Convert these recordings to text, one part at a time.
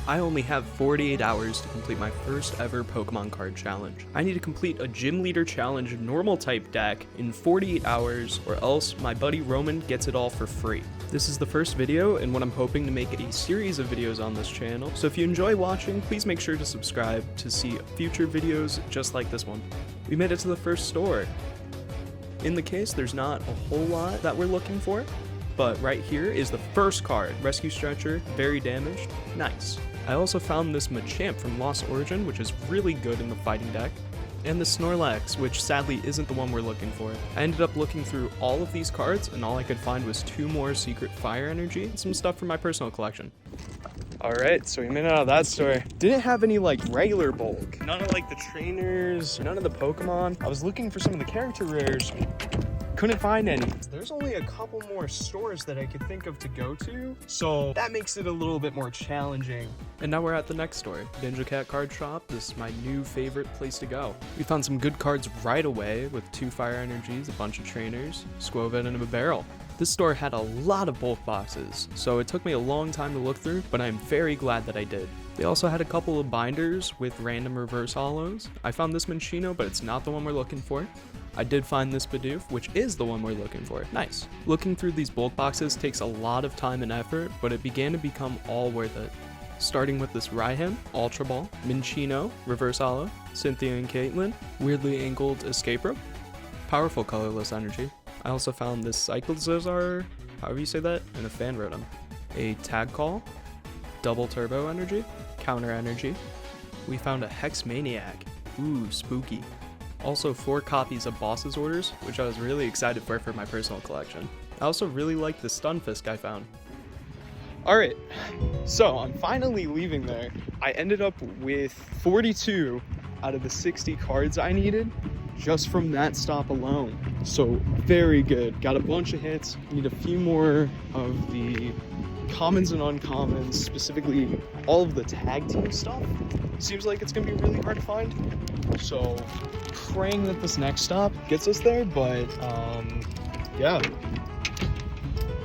I only have 48 hours to complete my first ever Pokemon card challenge. I need to complete a Gym Leader Challenge normal type deck in 48 hours or else my buddy Roman gets it all for free. This is the first video and what I'm hoping to make a series of videos on this channel, so if you enjoy watching, please make sure to subscribe to see future videos just like this one. We made it to the first store. In the case, there's not a whole lot that we're looking for, but right here is the first card. Rescue Stretcher, very damaged, nice. I also found this Machamp from Lost Origin, which is really good in the fighting deck, and the Snorlax, which sadly isn't the one we're looking for. I ended up looking through all of these cards, and all I could find was 2 more Secret Fire Energy and some stuff from my personal collection. Alright, so we made it out of that store. Didn't have any like regular bulk. None of like the trainers, none of the Pokemon. I was looking for some of the character rares. Couldn't find any. There's only a couple more stores that I could think of to go to, so that makes it a little bit more challenging. And now we're at the next store, Ninja Cat Card Shop. This is my new favorite place to go. We found some good cards right away with 2 Fire Energies, a bunch of trainers, Squovet, and a barrel. This store had a lot of bulk boxes, so it took me a long time to look through, but I'm very glad that I did. They also had a couple of binders with random reverse hollows. I found this Minccino, but it's not the one we're looking for. I did find this Bidoof, which is the one we're looking for. Nice. Looking through these bulk boxes takes a lot of time and effort, but it began to become all worth it. Starting with this Raihan, Ultra Ball, Minccino, Reverse Hollow, Cynthia and Caitlyn, weirdly angled Escape Rope, powerful colorless energy. I also found this Cyclozar, however you say that, and a fan Rotom. A Tag Call, Double Turbo Energy, Counter Energy. We found a Hex Maniac, ooh, spooky. Also 4 copies of Boss's Orders, which I was really excited for my personal collection. I also really liked the Stunfisk I found. Alright, so I'm finally leaving there. I ended up with 42 out of the 60 cards I needed just from that stop alone. So very good. Got a bunch of hits. Need a few more of the commons and uncommons, specifically all of the tag team stuff. Seems like it's gonna be really hard to find. So praying that this next stop gets us there, but yeah,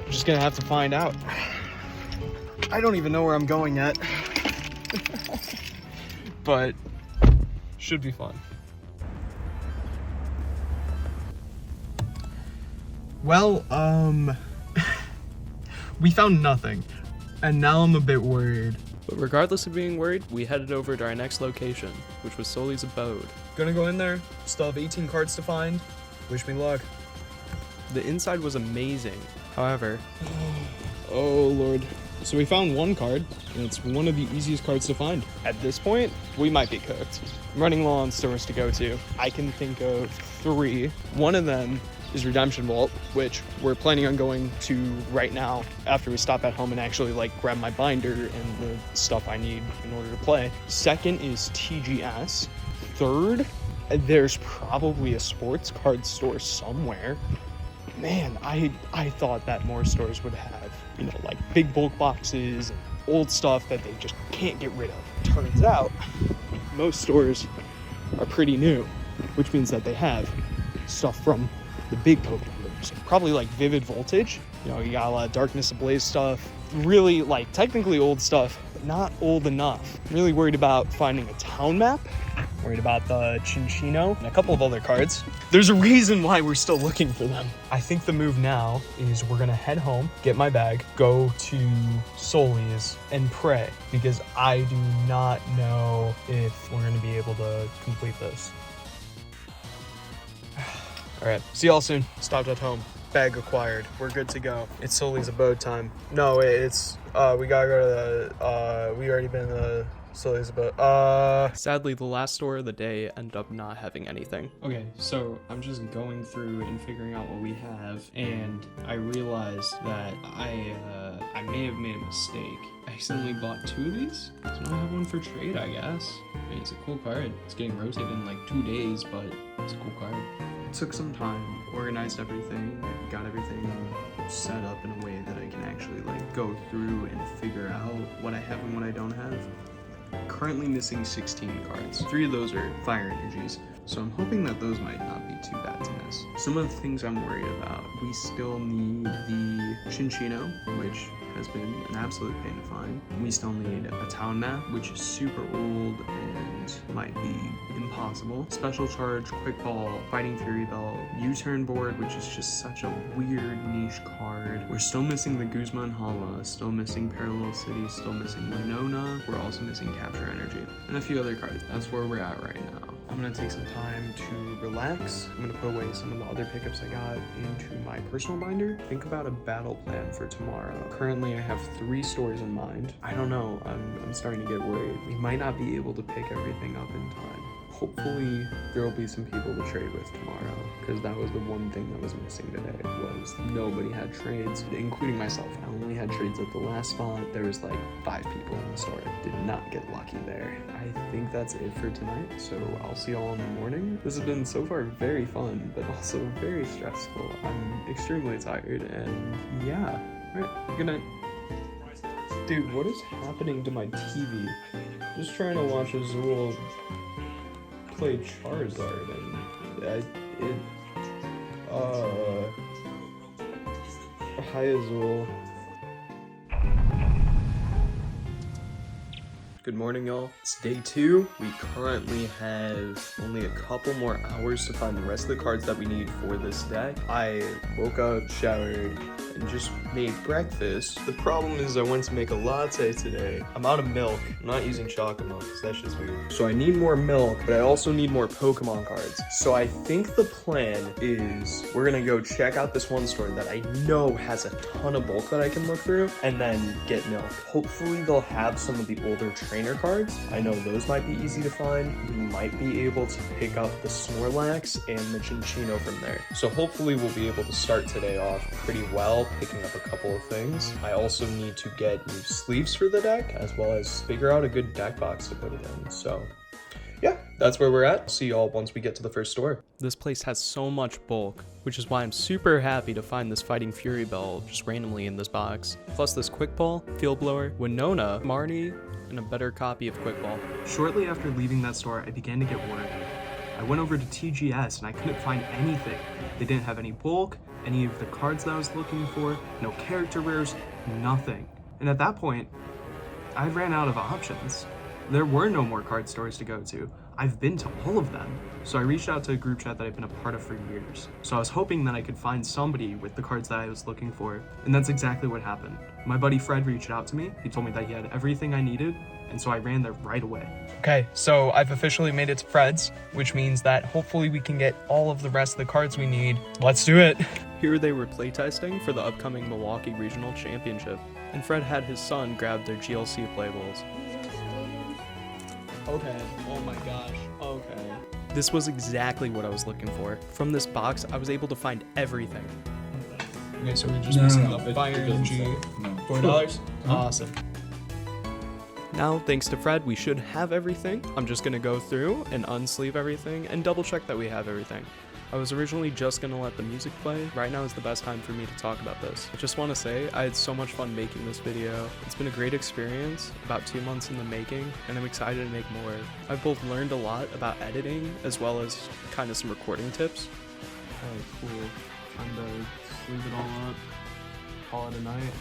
just gonna have to find out. I don't even know where I'm going yet, but should be fun. Well, we found nothing, and now I'm a bit worried. But regardless of being worried, we headed over to our next location, which was Sully's abode. Gonna go in there, still have 18 cards to find. Wish me luck. The inside was amazing. However, oh lord. So we found 1 card, and it's one of the easiest cards to find. At this point, we might be cooked. I'm running low on stores to go to. I can think of 3. One of them is Redemption Vault, which we're planning on going to right now after we stop at home and actually like grab my binder and the stuff I need in order to play. Second is TGS. Third, there's probably a sports card store somewhere. Man, I thought that more stores would have, you know, like big bulk boxes and old stuff that they just can't get rid of. Turns out most stores are pretty new, which means that they have stuff from the big Pokemon moves. Probably like Vivid Voltage. You know, you got a lot of Darkness Ablaze stuff. Really like technically old stuff, but not old enough. Really worried about finding a town map. Worried about the Chinchino and a couple of other cards. There's a reason why we're still looking for them. I think the move now is we're gonna head home, get my bag, go to Sully's and pray, because I do not know if we're gonna be able to complete this. All right, see y'all soon. Stopped at home, bag acquired. We're good to go. It's Sully's abode time. No, it's, we gotta go to the, we already been to the Sully's abode. Sadly, the last store of the day ended up not having anything. Okay, so I'm just going through and figuring out what we have, and I realized that I may have made a mistake. I accidentally bought 2 of these, so now I have one for trade, I guess. I mean, it's a cool card. It's getting rotated in like 2 days, but it's a cool card. Took some time, organized everything, got everything set up in a way that I can actually like go through and figure out what I have and what I don't have. Currently missing 16 cards. 3 of those are Fire Energies. So I'm hoping that those might not be too bad to miss. Some of the things I'm worried about, we still need the Chinchino, which has been an absolute pain to find. We still need a town map, which is super old and might be impossible. Special charge, quick ball, fighting fury belt, U-turn board, which is just such a weird niche card. We're still missing the Guzman Hala, still missing Parallel City, still missing Winona. We're also missing Capture Energy and a few other cards. That's where we're at right now. I'm gonna take some time to relax. I'm gonna put away some of the other pickups I got into my personal binder. Think about a battle plan for tomorrow. Currently, I have 3 stores in mind. I don't know, I'm starting to get worried. We might not be able to pick everything up in time. Hopefully, there will be some people to trade with tomorrow, because that was the one thing that was missing today, was nobody had trades, including myself. I only had trades at the last spot. There was like 5 people in the store. Did not get lucky there. I think that's it for tonight, so I'll see y'all in the morning. This has been so far very fun, but also very stressful. I'm extremely tired, and yeah. Alright, good night. Dude, what is happening to my TV? Just trying to watch Azul play Charizard, and hi Azul. Good morning, y'all. It's day 2. We currently have only a couple more hours to find the rest of the cards that we need for this deck. I woke up, showered, and just made breakfast. The problem is I went to make a latte today. I'm out of milk. I'm not using chocolate milk because that's just weird. So I need more milk, but I also need more Pokemon cards. So I think the plan is we're gonna go check out this one store that I know has a ton of bulk that I can look through, and then get milk. Hopefully they'll have some of the older trainer cards. I know those might be easy to find. We might be able to pick up the Snorlax and the Chinchino from there. So hopefully we'll be able to start today off pretty well, picking up a couple of things. I also need to get new sleeves for the deck, as well as figure out a good deck box to put it in. So yeah, that's where we're at. See y'all once we get to the first store. This place has so much bulk, which is why I'm super happy to find this Fighting Fury Belt just randomly in this box. Plus this Quick Ball, Field Blower, Winona, Marnie, and a better copy of Quick Ball. Shortly after leaving that store, I began to get worried. I went over to TGS and I couldn't find anything. They didn't have any bulk, any of the cards that I was looking for, no character rares, nothing. And at that point, I ran out of options. There were no more card stores to go to. I've been to all of them. So I reached out to a group chat that I've been a part of for years. So I was hoping that I could find somebody with the cards that I was looking for. And that's exactly what happened. My buddy Fred reached out to me. He told me that he had everything I needed. And so I ran there right away. Okay, so I've officially made it to Fred's, which means that hopefully we can get all of the rest of the cards we need. Let's do it. Here they were playtesting for the upcoming Milwaukee Regional Championship. And Fred had his son grab their GLC playables. Okay, oh my gosh, okay. This was exactly what I was looking for. From this box, I was able to find everything. Okay, so we're just missing the Fire Energy. $4? Awesome. Now, thanks to Fred, we should have everything. I'm just gonna go through and unsleeve everything and double check that we have everything. I was originally just gonna let the music play. Right now is the best time for me to talk about this. I just wanna say, I had so much fun making this video. It's been a great experience, about 2 months in the making, and I'm excited to make more. I've both learned a lot about editing, as well as kind of some recording tips. Okay, cool. Time to sleeve it all up, call it a night.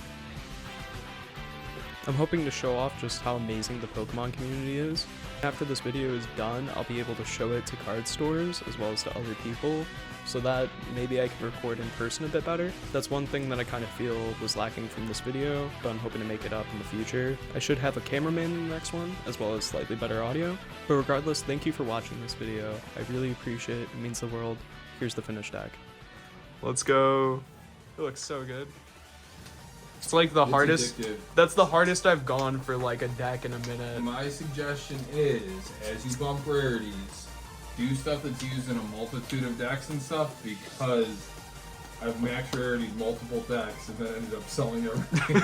I'm hoping to show off just how amazing the Pokemon community is. After this video is done, I'll be able to show it to card stores as well as to other people, so that maybe I can record in person a bit better. That's one thing that I kind of feel was lacking from this video, but I'm hoping to make it up in the future. I should have a cameraman in the next one, as well as slightly better audio. But regardless, thank you for watching this video. I really appreciate it. It means the world. Here's the finished deck. Let's go. It looks so good. It's like the hardest. Addictive. That's the hardest I've gone for like a deck in a minute. My suggestion is, as you bump rarities, do stuff that's used in a multitude of decks and stuff, because I've max rarity multiple decks and then ended up selling everything.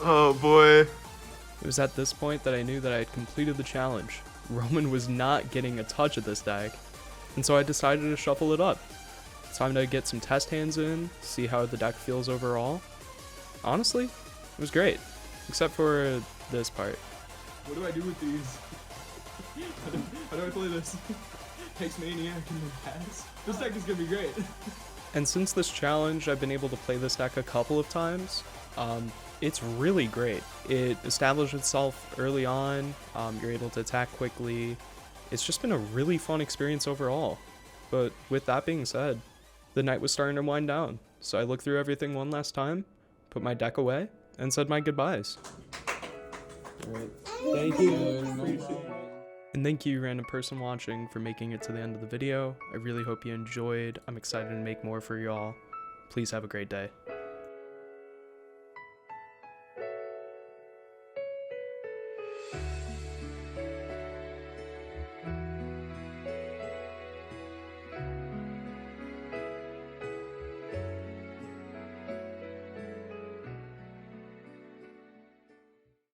Oh boy. It was at this point that I knew that I had completed the challenge. Roman was not getting a touch of this deck, and so I decided to shuffle it up. It's time to get some test hands in, see how the deck feels overall. Honestly, it was great, except for this part. What do I do with these? How do I play this? Takes Maniac and then pass. This deck is gonna be great. And since this challenge, I've been able to play this deck a couple of times. It's really great. It established itself early on. You're able to attack quickly. It's just been a really fun experience overall. But with that being said, the night was starting to wind down. So I looked through everything one last time, put my deck away, and said my goodbyes. Alright, thank you. And thank you, random person watching, for making it to the end of the video. I really hope you enjoyed. I'm excited to make more for y'all. Please have a great day.